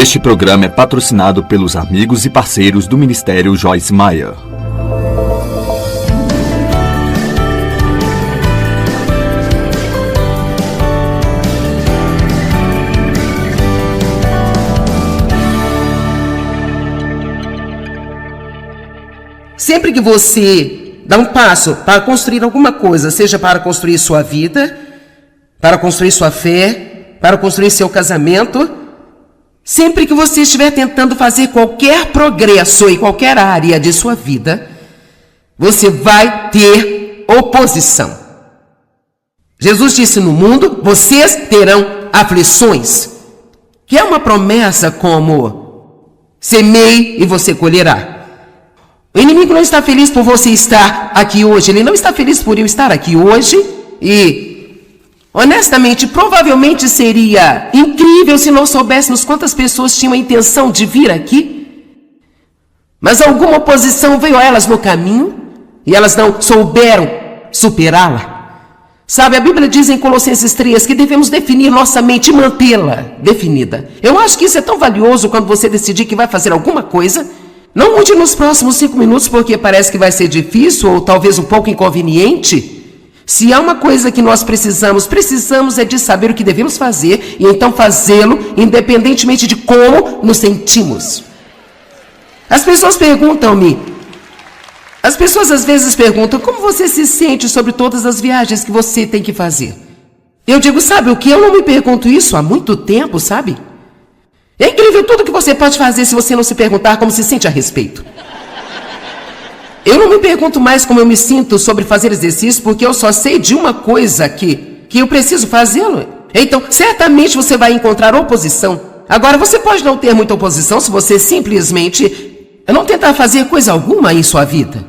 Este programa é patrocinado pelos amigos e parceiros do Ministério Joyce Meyer. Sempre que você dá um passo para construir alguma coisa, seja para construir sua vida, para construir sua fé, para construir seu casamento, sempre que você estiver tentando fazer qualquer progresso em qualquer área de sua vida, você vai ter oposição. Jesus disse: no mundo vocês terão aflições, que é uma promessa como: semeie e você colherá. O inimigo não está feliz por você estar aqui hoje, ele não está feliz por eu estar aqui hoje e, honestamente, provavelmente seria incrível se nós soubéssemos quantas pessoas tinham a intenção de vir aqui, mas alguma oposição veio a elas no caminho e elas não souberam superá-la. Sabe, a Bíblia diz em Colossenses 3 que devemos definir nossa mente e mantê-la definida. Eu acho que isso é tão valioso quando você decidir que vai fazer alguma coisa. Não mude nos próximos 5 minutos porque parece que vai ser difícil ou talvez um pouco inconveniente. Se há uma coisa que nós precisamos é de saber o que devemos fazer e então fazê-lo independentemente de como nos sentimos. As pessoas às vezes perguntam como você se sente sobre todas as viagens que você tem que fazer. Eu digo, sabe o que? Eu não me pergunto isso há muito tempo, sabe? É incrível tudo que você pode fazer se você não se perguntar como se sente a respeito. Eu não me pergunto mais como eu me sinto sobre fazer exercício, porque eu só sei de uma coisa que eu preciso fazê-lo. Então, certamente você vai encontrar oposição. Agora, você pode não ter muita oposição se você simplesmente não tentar fazer coisa alguma em sua vida.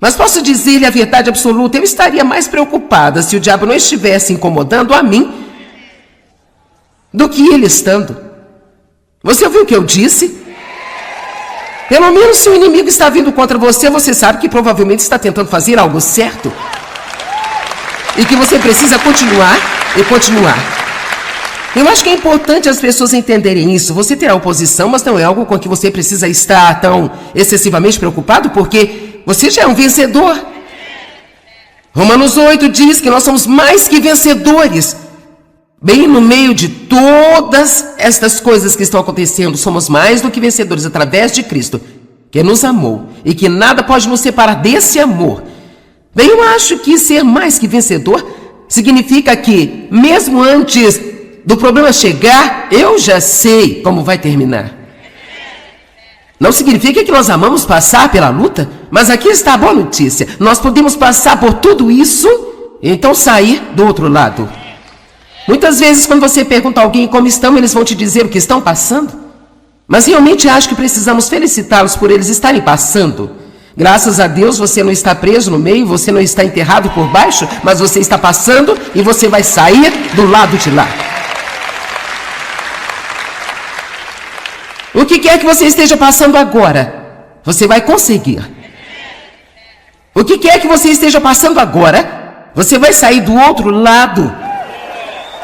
Mas posso dizer-lhe a verdade absoluta, eu estaria mais preocupada se o diabo não estivesse incomodando a mim do que ele estando. Você ouviu o que eu disse? Pelo menos se o inimigo está vindo contra você, você sabe que provavelmente está tentando fazer algo certo. E que você precisa continuar e continuar. Eu acho que é importante as pessoas entenderem isso. Você terá oposição, mas não é algo com que você precisa estar tão excessivamente preocupado, porque você já é um vencedor. Romanos 8 diz que nós somos mais que vencedores. Bem no meio de todas estas coisas que estão acontecendo, somos mais do que vencedores através de Cristo, que nos amou e que nada pode nos separar desse amor. Bem, eu acho que ser mais que vencedor significa que, mesmo antes do problema chegar, eu já sei como vai terminar. Não significa que nós amamos passar pela luta, mas aqui está a boa notícia. Nós podemos passar por tudo isso e então sair do outro lado. Muitas vezes, quando você pergunta a alguém como estão, eles vão te dizer o que estão passando. Mas realmente acho que precisamos felicitá-los por eles estarem passando. Graças a Deus você não está preso no meio, você não está enterrado por baixo, mas você está passando e você vai sair do lado de lá. O que quer que você esteja passando agora, você vai conseguir. O que quer que você esteja passando agora, você vai sair do outro lado.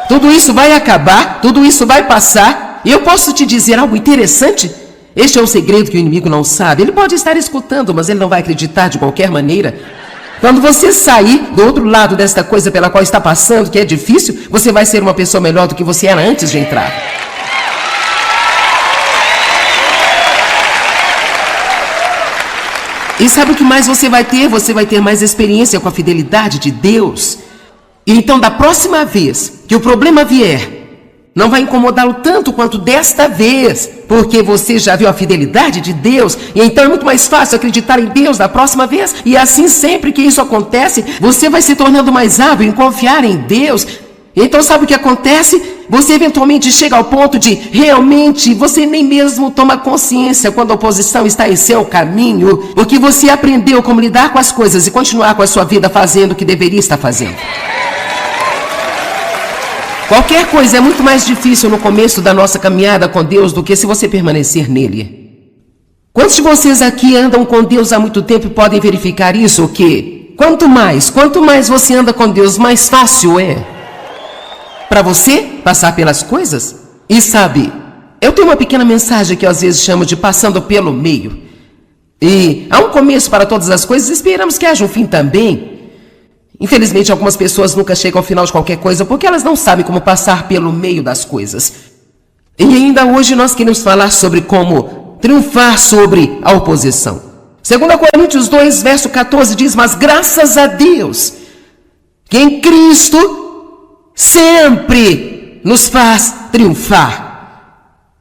Tudo isso vai acabar, tudo isso vai passar. E eu posso te dizer algo interessante? Este é um segredo que o inimigo não sabe. Ele pode estar escutando, mas ele não vai acreditar de qualquer maneira. Quando você sair do outro lado desta coisa pela qual está passando, que é difícil, você vai ser uma pessoa melhor do que você era antes de entrar. E sabe o que mais você vai ter? Você vai ter mais experiência com a fidelidade de Deus. E então, da próxima vez que o problema vier, não vai incomodá-lo tanto quanto desta vez, porque você já viu a fidelidade de Deus, e então é muito mais fácil acreditar em Deus da próxima vez, e assim sempre que isso acontece, você vai se tornando mais hábil em confiar em Deus. Então sabe o que acontece? Você eventualmente chega ao ponto de realmente você nem mesmo toma consciência quando a oposição está em seu caminho, porque você aprendeu como lidar com as coisas e continuar com a sua vida fazendo o que deveria estar fazendo. Qualquer coisa é muito mais difícil no começo da nossa caminhada com Deus do que se você permanecer nele. Quantos de vocês aqui andam com Deus há muito tempo e podem verificar isso? Que quanto mais você anda com Deus, mais fácil é para você passar pelas coisas. E sabe, eu tenho uma pequena mensagem que eu às vezes chamo de passando pelo meio. E há um começo para todas as coisas, esperamos que haja um fim também. Infelizmente, algumas pessoas nunca chegam ao final de qualquer coisa porque elas não sabem como passar pelo meio das coisas. E ainda hoje nós queremos falar sobre como triunfar sobre a oposição. 2 Coríntios 2, verso 14 diz: mas graças a Deus, que em Cristo sempre nos faz triunfar.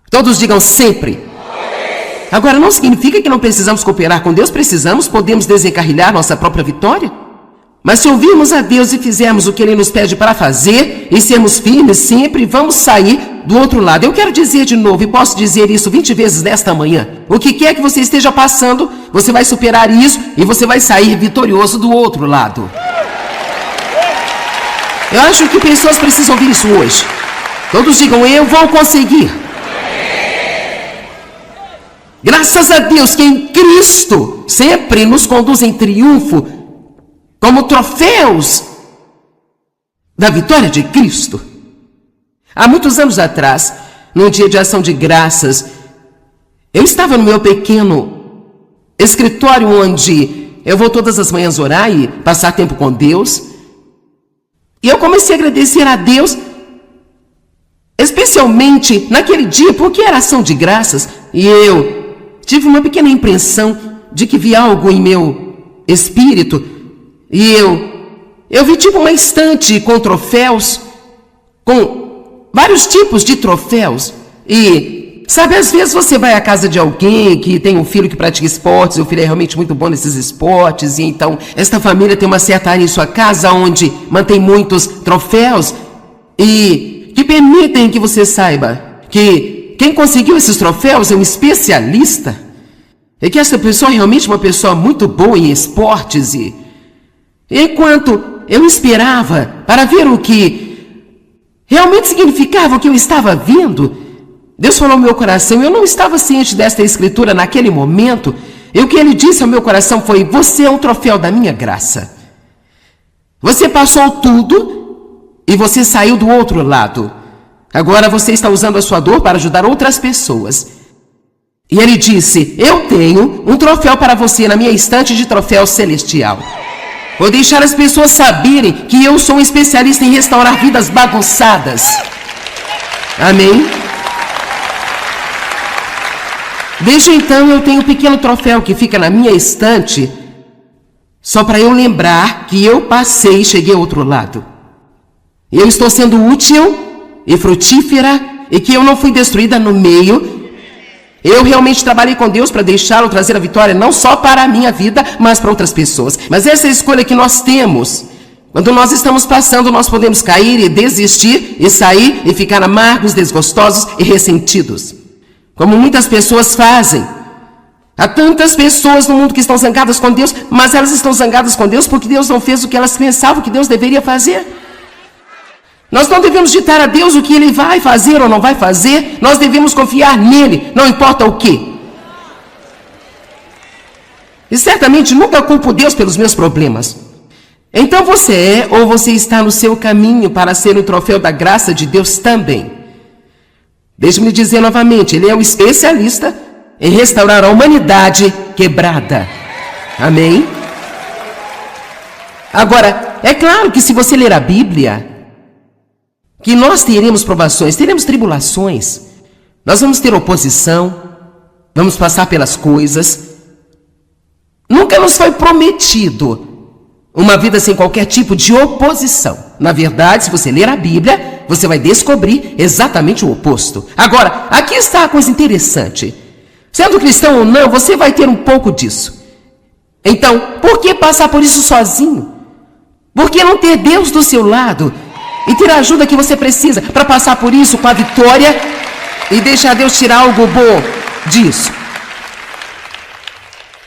Todos digam sempre. Agora, não significa que não precisamos cooperar com Deus, precisamos, podemos desencarrilhar nossa própria vitória. Mas se ouvirmos a Deus e fizermos o que Ele nos pede para fazer, e sermos firmes sempre, vamos sair do outro lado. Eu quero dizer de novo, e posso dizer isso 20 vezes nesta manhã: o que quer que você esteja passando, você vai superar isso e você vai sair vitorioso do outro lado. Eu acho que pessoas precisam ouvir isso hoje. Todos digam: eu vou conseguir. Graças a Deus que em Cristo sempre nos conduz em triunfo, como troféus da vitória de Cristo. Há muitos anos atrás, num dia de ação de graças, eu estava no meu pequeno escritório onde eu vou todas as manhãs orar e passar tempo com Deus. E eu comecei a agradecer a Deus, especialmente naquele dia, porque era ação de graças, e eu tive uma pequena impressão de que vi algo em meu espírito, e eu vi tipo uma estante com troféus, com vários tipos de troféus. E sabe, às vezes você vai à casa de alguém que tem um filho que pratica esportes, e o filho é realmente muito bom nesses esportes, e então esta família tem uma certa área em sua casa onde mantém muitos troféus, e que permitem que você saiba que quem conseguiu esses troféus é um especialista, e que essa pessoa é realmente uma pessoa muito boa em esportes. E enquanto eu esperava para ver o que realmente significava o que eu estava vendo, Deus falou ao meu coração. Eu não estava ciente desta escritura naquele momento, e o que Ele disse ao meu coração foi: você é um troféu da minha graça. Você passou tudo e você saiu do outro lado. Agora você está usando a sua dor para ajudar outras pessoas. E Ele disse: eu tenho um troféu para você na minha estante de troféu celestial. Vou deixar as pessoas saberem que eu sou um especialista em restaurar vidas bagunçadas. Amém? Desde então eu tenho um pequeno troféu que fica na minha estante, só para eu lembrar que eu passei e cheguei ao outro lado. Eu estou sendo útil e frutífera, e que eu não fui destruída no meio. Eu realmente trabalhei com Deus para deixá-lo trazer a vitória, não só para a minha vida, mas para outras pessoas. Mas essa é a escolha que nós temos. Quando nós estamos passando, nós podemos cair e desistir, e sair e ficar amargos, desgostosos e ressentidos, como muitas pessoas fazem. Há tantas pessoas no mundo que estão zangadas com Deus, mas elas estão zangadas com Deus porque Deus não fez o que elas pensavam que Deus deveria fazer. Nós não devemos ditar a Deus o que Ele vai fazer ou não vai fazer. Nós devemos confiar nele, não importa o quê. E certamente nunca culpo Deus pelos meus problemas. Então você é, ou você está no seu caminho para ser um troféu da graça de Deus também. Deixe-me dizer novamente: Ele é um especialista em restaurar a humanidade quebrada. Amém? Agora, é claro que se você ler a Bíblia, que nós teremos provações, teremos tribulações, nós vamos ter oposição, vamos passar pelas coisas. Nunca nos foi prometido uma vida sem qualquer tipo de oposição. Na verdade, se você ler a Bíblia, você vai descobrir exatamente o oposto. Agora, aqui está a coisa interessante. Sendo cristão ou não, você vai ter um pouco disso. Então, por que passar por isso sozinho? Por que não ter Deus do seu lado e ter a ajuda que você precisa para passar por isso com a vitória e deixar Deus tirar algo bom disso?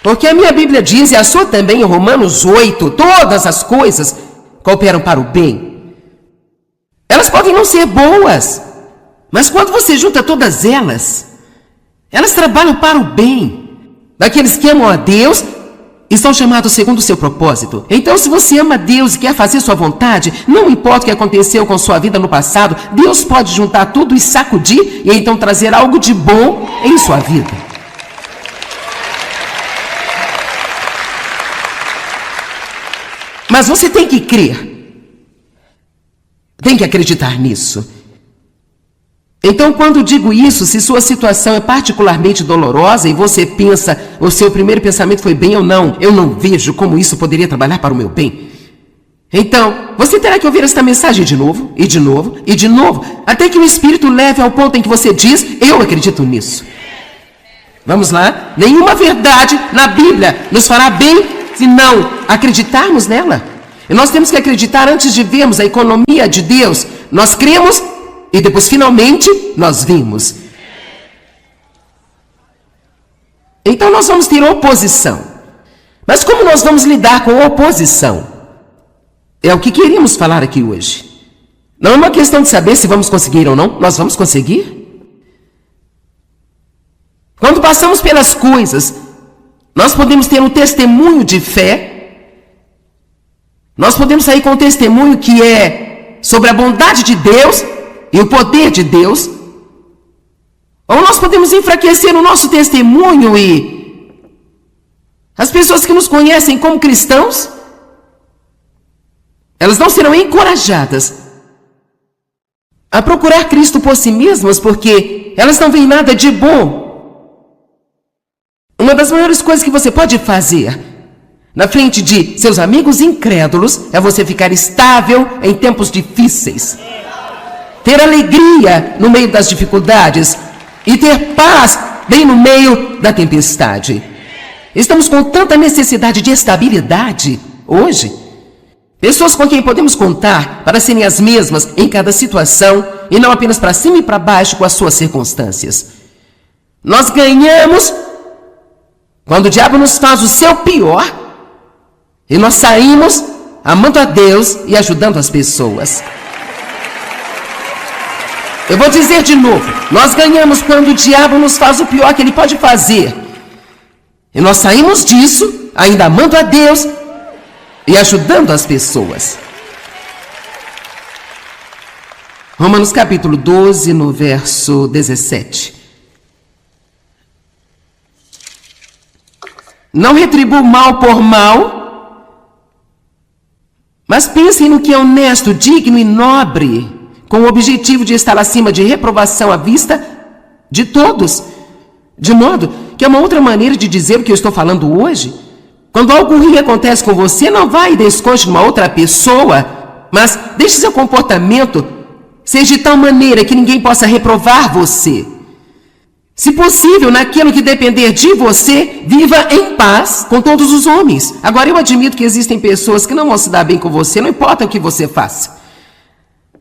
Porque a minha Bíblia diz, e a sua também, em Romanos 8, todas as coisas cooperam para o bem. Elas podem não ser boas, mas quando você junta todas elas, elas trabalham para o bem daqueles que amam a Deus e são chamados segundo o seu propósito. Então, se você ama Deus e quer fazer sua vontade, não importa o que aconteceu com sua vida no passado, Deus pode juntar tudo e sacudir e então trazer algo de bom em sua vida. Mas você tem que crer. Tem que acreditar nisso. Então, quando digo isso, se sua situação é particularmente dolorosa e você pensa, o seu primeiro pensamento foi bem ou não, eu não vejo como isso poderia trabalhar para o meu bem. Então, você terá que ouvir esta mensagem de novo, e de novo, e de novo, até que o Espírito leve ao ponto em que você diz, eu acredito nisso. Vamos lá? Nenhuma verdade na Bíblia nos fará bem se não acreditarmos nela. E nós temos que acreditar antes de vermos a economia de Deus. Nós cremos e depois, finalmente, nós vimos. Então, nós vamos ter oposição. Mas como nós vamos lidar com oposição? É o que queríamos falar aqui hoje. Não é uma questão de saber se vamos conseguir ou não. Nós vamos conseguir. Quando passamos pelas coisas, nós podemos ter um testemunho de fé. Nós podemos sair com um testemunho que é sobre a bondade de Deus e o poder de Deus, ou nós podemos enfraquecer o nosso testemunho e as pessoas que nos conhecem como cristãos, elas não serão encorajadas a procurar Cristo por si mesmas, porque elas não veem nada de bom. Uma das maiores coisas que você pode fazer na frente de seus amigos incrédulos é você ficar estável em tempos difíceis. Ter alegria no meio das dificuldades e ter paz bem no meio da tempestade. Estamos com tanta necessidade de estabilidade hoje. Pessoas com quem podemos contar para serem as mesmas em cada situação e não apenas para cima e para baixo com as suas circunstâncias. Nós ganhamos quando o diabo nos faz o seu pior e nós saímos amando a Deus e ajudando as pessoas. Eu vou dizer de novo, nós ganhamos quando o diabo nos faz o pior que ele pode fazer. E nós saímos disso, ainda amando a Deus e ajudando as pessoas. Romanos capítulo 12, no verso 17. Não retribua mal por mal, mas pensem no que é honesto, digno e nobre, com o objetivo de estar acima de reprovação à vista de todos. De modo que é uma outra maneira de dizer o que eu estou falando hoje. Quando algo ruim acontece com você, não vai e desconte numa outra pessoa, mas deixe seu comportamento ser de tal maneira que ninguém possa reprovar você. Se possível, naquilo que depender de você, viva em paz com todos os homens. Agora, eu admito que existem pessoas que não vão se dar bem com você, não importa o que você faça.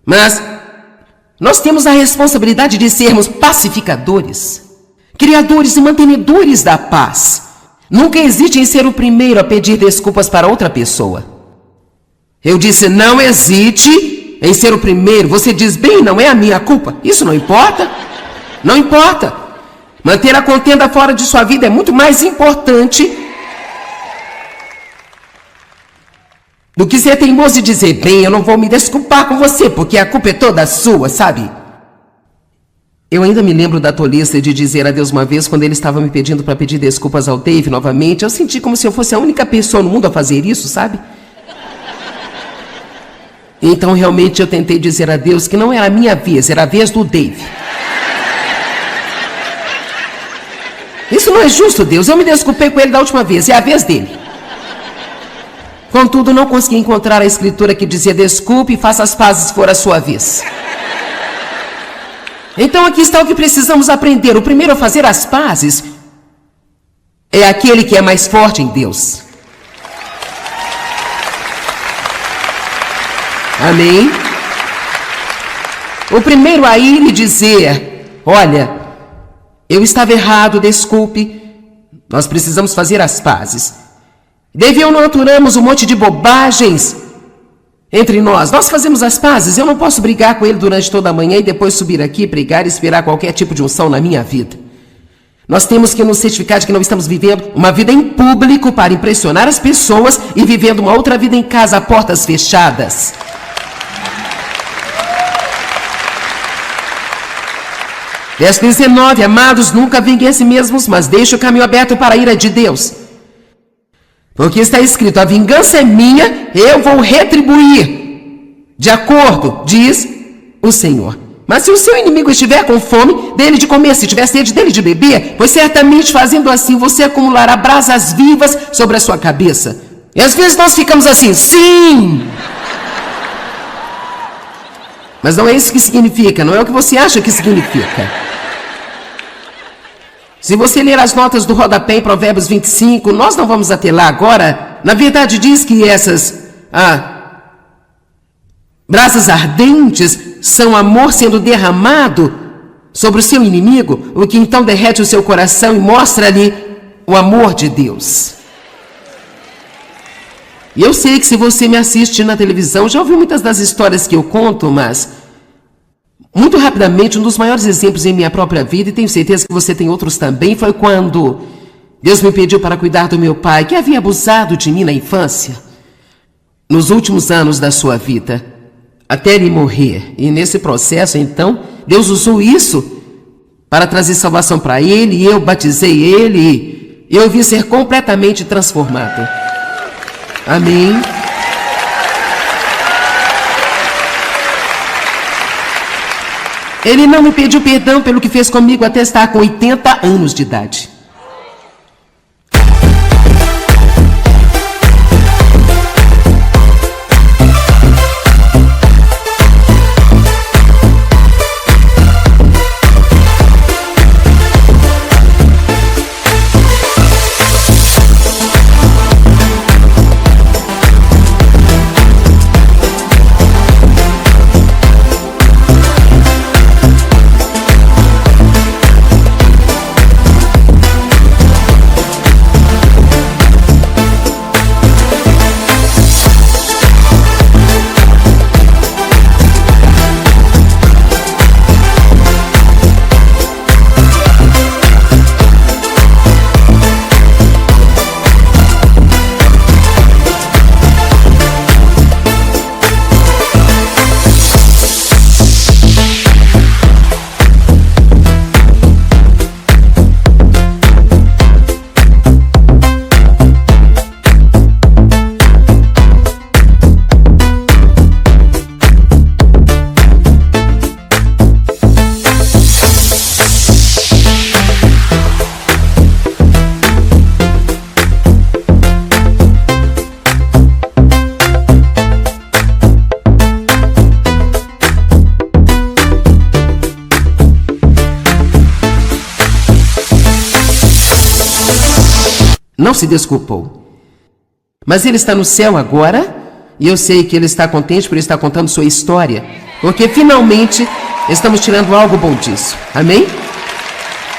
Mas nós temos a responsabilidade de sermos pacificadores, criadores e mantenedores da paz. Nunca hesite em ser o primeiro a pedir desculpas para outra pessoa. Eu disse, não hesite em ser o primeiro. Você diz, bem, não é a minha culpa. Isso não importa. Não importa. Manter a contenda fora de sua vida é muito mais importante do que ser teimoso e dizer, bem, eu não vou me desculpar com você, porque a culpa é toda sua, sabe? Eu ainda me lembro da tolice de dizer a Deus uma vez, quando ele estava me pedindo para pedir desculpas ao Dave novamente, eu senti como se eu fosse a única pessoa no mundo a fazer isso, sabe? Então, realmente, eu tentei dizer a Deus que não era a minha vez, era a vez do Dave. Isso não é justo, Deus. Eu me desculpei com ele da última vez, é a vez dele. Contudo, não consegui encontrar a escritura que dizia, desculpe e faça as pazes se for a sua vez. Então, aqui está o que precisamos aprender. O primeiro a fazer as pazes é aquele que é mais forte em Deus. Amém? O primeiro a ir e dizer, olha, eu estava errado, desculpe, nós precisamos fazer as pazes. Dave e eu não aturamos um monte de bobagens entre nós. Nós fazemos as pazes, eu não posso brigar com ele durante toda a manhã e depois subir aqui, pregar e esperar qualquer tipo de unção na minha vida. Nós temos que nos certificar de que não estamos vivendo uma vida em público para impressionar as pessoas e vivendo uma outra vida em casa a portas fechadas. Verso 19, amados, nunca vinguem a si mesmos, mas deixe o caminho aberto para a ira de Deus. Porque está escrito, a vingança é minha, eu vou retribuir, de acordo, diz o Senhor. Mas se o seu inimigo estiver com fome, dele de comer, se tiver sede dele de beber, pois certamente fazendo assim, você acumulará brasas vivas sobre a sua cabeça. E às vezes nós ficamos assim, sim! Mas não é isso que significa, não é o que você acha que significa. Se você ler as notas do rodapé em Provérbios 25, nós não vamos até lá agora. Na verdade diz que essas brasas ardentes são amor sendo derramado sobre o seu inimigo, o que então derrete o seu coração e mostra-lhe o amor de Deus. E eu sei que se você me assiste na televisão, já ouviu muitas das histórias que eu conto, mas muito rapidamente, um dos maiores exemplos em minha própria vida, e tenho certeza que você tem outros também, foi quando Deus me pediu para cuidar do meu pai, que havia abusado de mim na infância, nos últimos anos da sua vida, até ele morrer. E nesse processo, então, Deus usou isso para trazer salvação para ele, e eu batizei ele, e eu vi ser completamente transformado. Amém. Ele não me pediu perdão pelo que fez comigo até estar com 80 anos de idade. Não se desculpou. Mas ele está no céu agora, e eu sei que ele está contente por estar contando sua história, porque finalmente estamos tirando algo bom disso. Amém?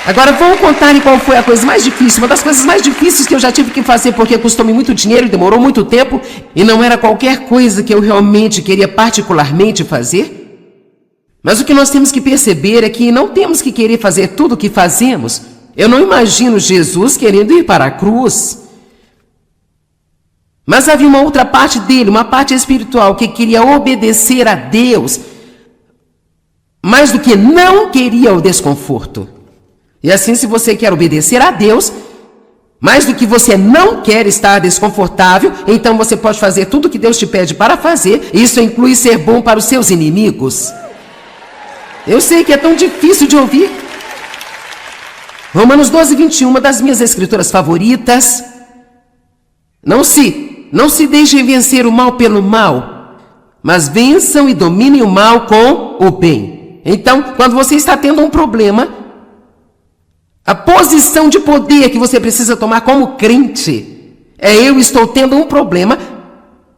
Agora vamos contar qual foi a coisa mais difícil, uma das coisas mais difíceis que eu já tive que fazer, porque custou-me muito dinheiro e demorou muito tempo, e não era qualquer coisa que eu realmente queria particularmente fazer. Mas o que nós temos que perceber é que não temos que querer fazer tudo o que fazemos. Eu não imagino Jesus querendo ir para a cruz. Mas havia uma outra parte dele, uma parte espiritual, que queria obedecer a Deus, mais do que não queria o desconforto. E assim, se você quer obedecer a Deus, mais do que você não quer estar desconfortável, então você pode fazer tudo o que Deus te pede para fazer. Isso inclui ser bom para os seus inimigos. Eu sei que é tão difícil de ouvir. Romanos 12, 21, uma das minhas escrituras favoritas. Não se deixem vencer o mal pelo mal, mas vençam e dominem o mal com o bem. Então, quando você está tendo um problema, a posição de poder que você precisa tomar como crente é: eu estou tendo um problema,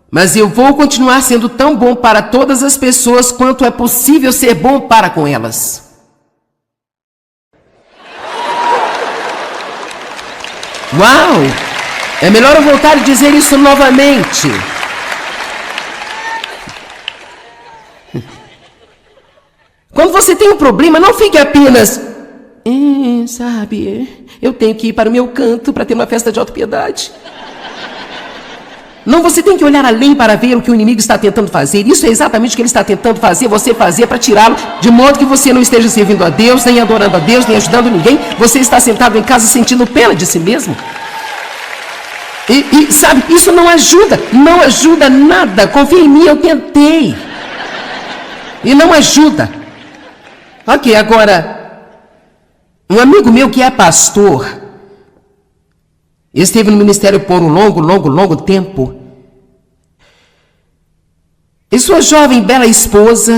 mas eu vou continuar sendo tão bom para todas as pessoas quanto é possível ser bom para com elas. Uau! É melhor eu voltar e dizer isso novamente. Quando você tem um problema, não fique apenas sabe, eu tenho que ir para o meu canto para ter uma festa de autopiedade. Não, você tem que olhar além para ver o que o inimigo está tentando fazer. Isso é exatamente o que ele está tentando fazer, você fazer para tirá-lo, de modo que você não esteja servindo a Deus, nem adorando a Deus, nem ajudando ninguém. Você está sentado em casa sentindo pena de si mesmo. E sabe, isso não ajuda nada. Confia em mim, eu tentei. E não ajuda. Ok, agora, um amigo meu que é pastor, esteve no ministério por um longo tempo. E sua jovem, bela esposa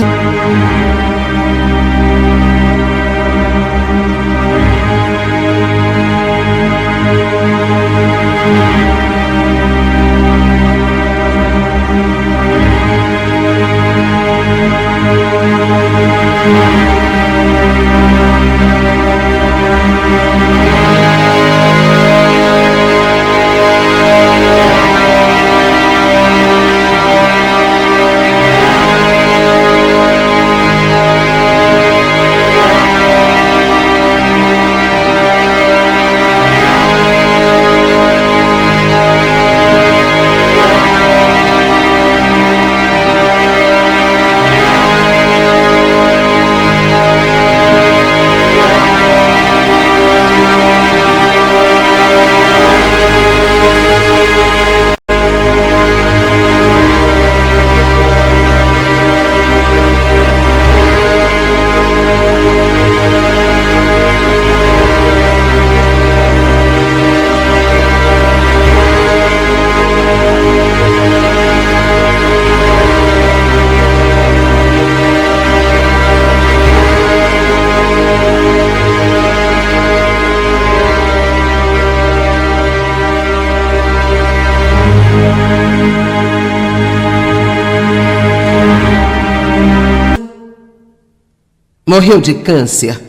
morreu de câncer.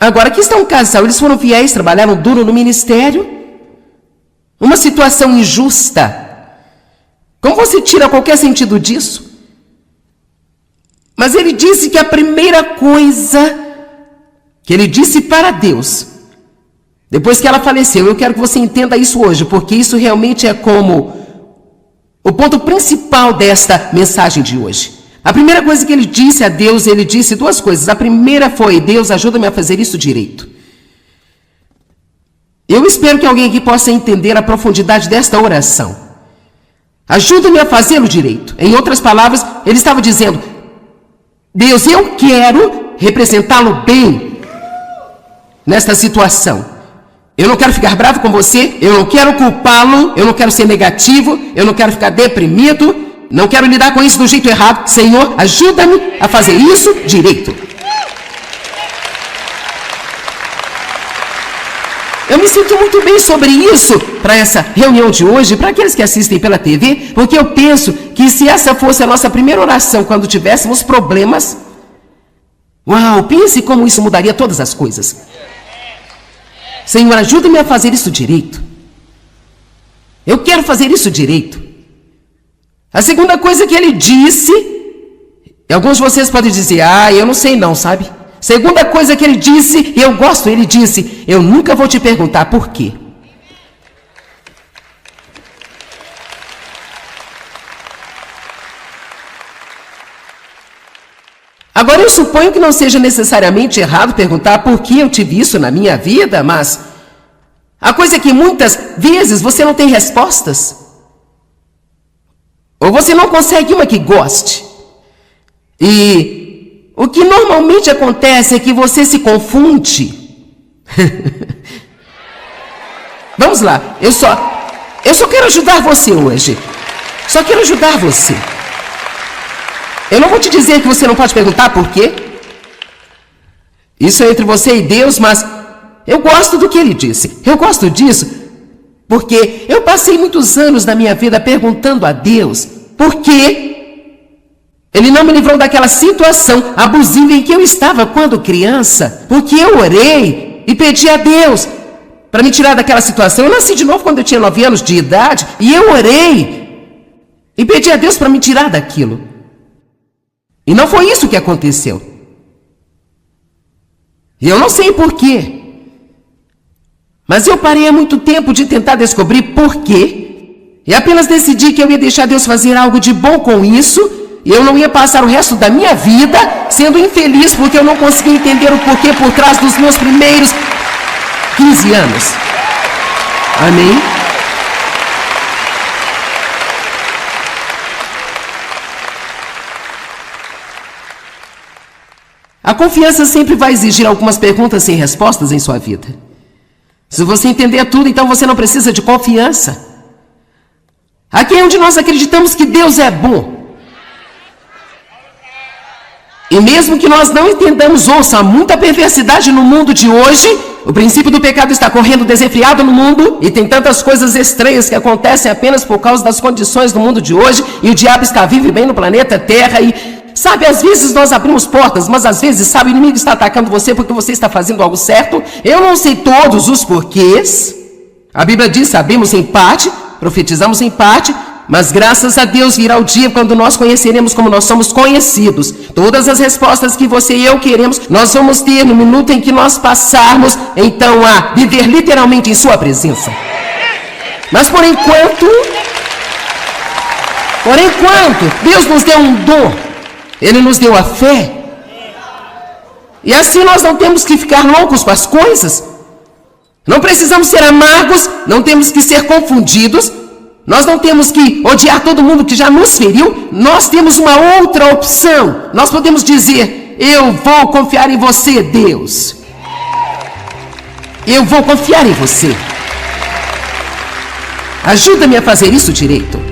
Agora, aqui está um casal, eles foram fiéis, trabalharam duro no ministério. Uma situação injusta. Como você tira qualquer sentido disso? Mas ele disse que a primeira coisa que ele disse para Deus, depois que ela faleceu, eu quero que você entenda isso hoje, porque isso realmente é como o ponto principal desta mensagem de hoje. A primeira coisa que ele disse a Deus, ele disse duas coisas. A primeira foi: Deus, ajuda-me a fazer isso direito. Eu espero que alguém aqui possa entender a profundidade desta oração. Ajuda-me a fazê-lo direito. Em outras palavras, ele estava dizendo: Deus, eu quero representá-lo bem nesta situação. Eu não quero ficar bravo com você, eu não quero culpá-lo, eu não quero ser negativo, eu não quero ficar deprimido. Não quero lidar com isso do jeito errado. Senhor, ajuda-me a fazer isso direito. Eu me sinto muito bem sobre isso para essa reunião de hoje, para aqueles que assistem pela TV, porque eu penso que se essa fosse a nossa primeira oração quando tivéssemos problemas, uau, pense como isso mudaria todas as coisas. Senhor, ajuda-me a fazer isso direito. Eu quero fazer isso direito. A segunda coisa que ele disse, e alguns de vocês podem dizer: eu não sei não, sabe? Segunda coisa que ele disse, e eu gosto, ele disse: eu nunca vou te perguntar por quê. Agora eu suponho que não seja necessariamente errado perguntar por que eu tive isso na minha vida, mas a coisa é que muitas vezes você não tem respostas. Ou você não consegue uma que goste. E o que normalmente acontece é que você se confunde. Vamos lá, eu só quero ajudar você hoje. Só quero ajudar você. Eu não vou te dizer que você não pode perguntar por quê. Isso é entre você e Deus, mas eu gosto do que ele disse. Eu gosto disso porque eu passei muitos anos da minha vida perguntando a Deus por que ele não me livrou daquela situação abusiva em que eu estava quando criança. Porque eu orei e pedi a Deus para me tirar daquela situação. Eu nasci de novo quando eu tinha 9 anos de idade e eu orei e pedi a Deus para me tirar daquilo. E não foi isso que aconteceu. E eu não sei porquê. Mas eu parei há muito tempo de tentar descobrir porquê. E apenas decidi que eu ia deixar Deus fazer algo de bom com isso. E eu não ia passar o resto da minha vida sendo infeliz porque eu não conseguia entender o porquê por trás dos meus primeiros 15 anos. Amém? A confiança sempre vai exigir algumas perguntas sem respostas em sua vida. Se você entender tudo, então você não precisa de confiança. Aqui é onde nós acreditamos que Deus é bom. E mesmo que nós não entendamos, ouça, há muita perversidade no mundo de hoje. O princípio do pecado está correndo desenfreado no mundo. E tem tantas coisas estranhas que acontecem apenas por causa das condições do mundo de hoje. E o diabo está vivo e bem no planeta Terra. E sabe, às vezes nós abrimos portas, mas às vezes, sabe, o inimigo está atacando você porque você está fazendo algo certo. Eu não sei todos os porquês. A Bíblia diz, sabemos em parte, profetizamos em parte. Mas graças a Deus virá o dia quando nós conheceremos como nós somos conhecidos. Todas as respostas que você e eu queremos, nós vamos ter no minuto em que nós passarmos, então, a viver literalmente em sua presença. Mas por enquanto, Deus nos deu um dom. Ele nos deu a fé. E assim nós não temos que ficar loucos com as coisas. Não precisamos ser amargos, não temos que ser confundidos. Nós não temos que odiar todo mundo que já nos feriu. Nós temos uma outra opção. Nós podemos dizer, eu vou confiar em você, Deus. Eu vou confiar em você. Ajuda-me a fazer isso direito.